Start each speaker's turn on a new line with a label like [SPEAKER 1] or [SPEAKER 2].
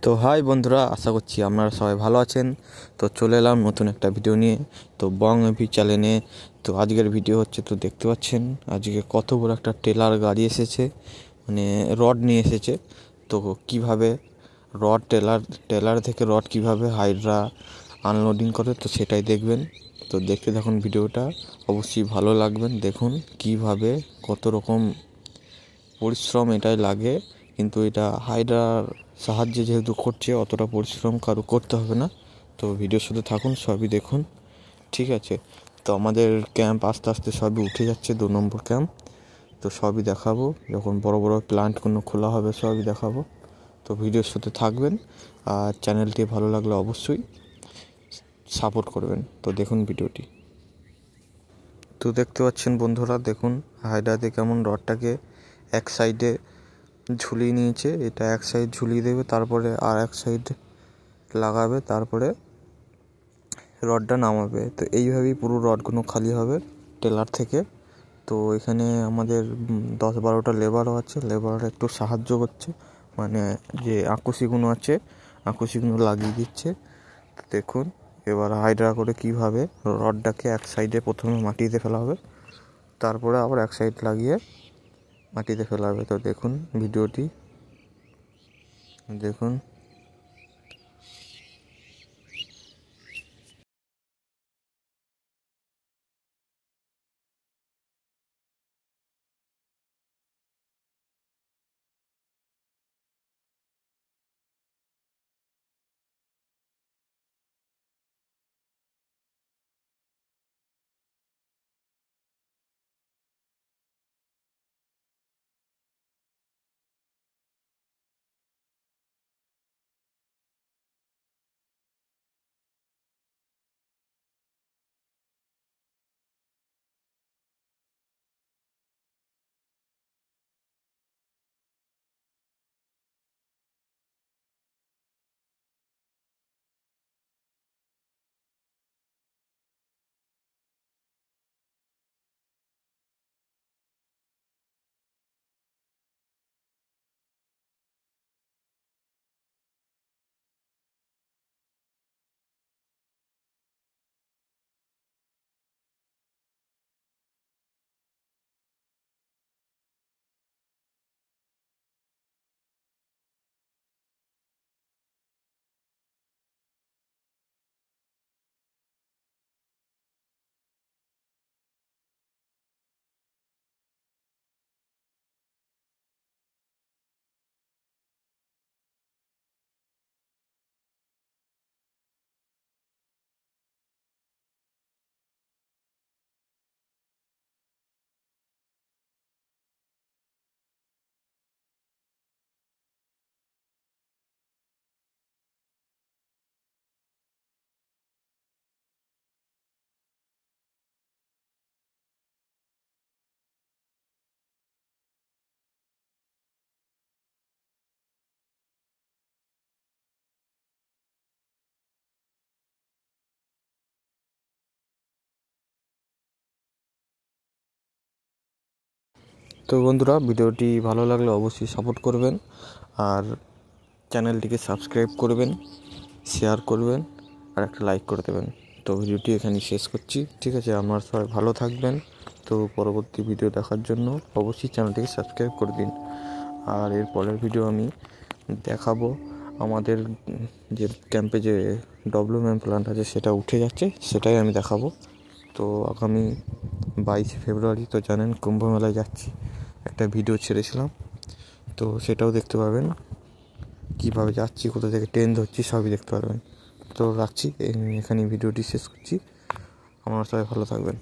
[SPEAKER 1] তো হাই বন্ধুরা, আশা করছি আপনারা সবাই ভালো আছেন। তো চলে এলাম নতুন একটা ভিডিও নিয়ে, তো বং এপি চ্যানেলে। তো আজকের ভিডিও হচ্ছে, তো দেখতে পাচ্ছেন আজকে কত বড় একটা টেলার গাড়ি এসেছে, মানে রড নিয়ে এসেছে। তো কিভাবে রড টেলার থেকে রড কিভাবে হাইড্রা আনলোডিং করে, তো সেটাই দেখবেন। তো দেখতে থাকুন ভিডিওটা, অবশ্যই ভালো লাগবেন। দেখুন কিভাবে কত রকম পরিশ্রম এটাই লাগে, কিন্তু এটা হাইড্রার সাহায্যে যেহেতু করছে, অতটা পরিশ্রম কারো করতে হবে না। তো ভিডিওর সাথে থাকুন, সবই দেখুন, ঠিক আছে। তো আমাদের ক্যাম্প আস্তে আস্তে সবই উঠে যাচ্ছে, 2 নম্বর ক্যাম্প। তো সবই দেখাবো, যখন বড় বড় প্ল্যান্টগুলো খোলা হবে সবই দেখাবো। তো ভিডিওর সাথে থাকবেন, আর চ্যানেলটি ভালো লাগলে অবশ্যই সাপোর্ট করবেন। তো দেখুন ভিডিওটি। তো দেখতে পাচ্ছেন বন্ধুরা, দেখুন হাইড্রাতে কেমন রডটাকে এক সাইডে ঝুলিয়ে নিয়েছে। এটা এক সাইড ঝুলিয়ে দেবে, তারপরে আর এক সাইড লাগাবে, তারপরে রডটা নামাবে। তো এইভাবেই পুরো রডগুলো খালি হবে টেলার থেকে। তো এখানে আমাদের 10-12টা লেবারও আছে, লেবাররা একটু সাহায্য করছে, মানে যে আঁকুশিগুলো আছে আঁকুশিগুলো লাগিয়ে দিচ্ছে। তো দেখুন এবার হাইড্রা করে কীভাবে রডটাকে এক সাইডে প্রথমে মাটিতে ফেলা হবে, তারপরে আবার এক সাইড লাগিয়ে মাটিতে ফেলা হবে। তো দেখুন ভিডিওটি দেখুন। তো বন্ধুরা, ভিডিওটি ভালো লাগলে অবশ্যই সাপোর্ট করবেন, আর চ্যানেলটিকে সাবস্ক্রাইব করবেন, শেয়ার করবেন, আর একটা লাইক করে দেবেন। তো ভিডিওটি এখানেই শেষ করছি, ঠিক আছে। আপনারা সবাই ভালো থাকবেন। তো পরবর্তী ভিডিও দেখার জন্য অবশ্যই চ্যানেলটিকে সাবস্ক্রাইব করে দিন। আর এর পরের ভিডিও আমি দেখাবো আমাদের যে ক্যাম্পে যে ডব্লিউএম প্ল্যান্ট আছে সেটা উঠে যাচ্ছে, সেটাই আমি দেখাবো। তো আগামী 22 ফেব্রুয়ারি তো জানেন কুম্ভ মেলায় যাচ্ছি, একটা ভিডিও ছেড়েছিলাম, তো সেটাও দেখতে পাবেন। কীভাবে যাচ্ছি, কোথা থেকে ট্রেন ধরছি, সবই দেখতে পারবেন। তো রাখছি, এখানে ভিডিওটি শেষ করছি। আপনারা সবাই ভালো থাকবেন।